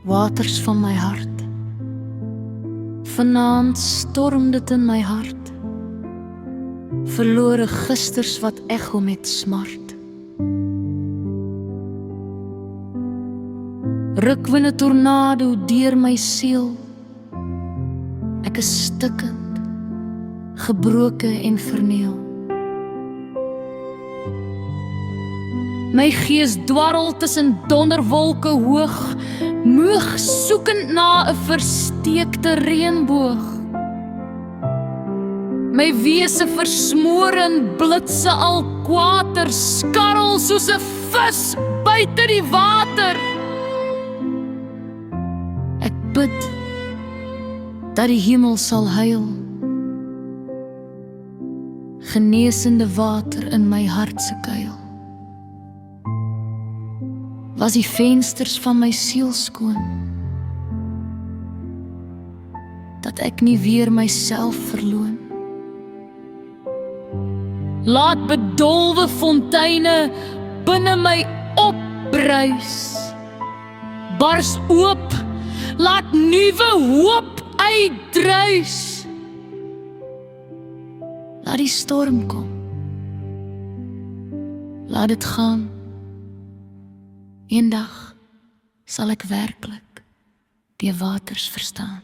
waters van my hart. Vanaand storm dit in my hart, verlore gisters wat echo met smart. Rukwinde tornado deur my siel, ek is stikkend, gebroke en verneel. My gees dwarrel tussen donderwolke hoog, moeg soekend na 'n versteekte reënboog. My wese versmoor in blitse al kwater, skarrel soos 'n vis buite die water. Ek bid dat die hemel sal huil, genesende water in my hart se kuil. Was die vensters van my siel skoon, dat ek nie weer myself verloon. Laat bedolwe fonteine binne my opbruis, bars oop, laat nuwe hoop uitdruis. Laat die storm kom, laat dit gaan. Eendag sal ek werklik die waters verstaan.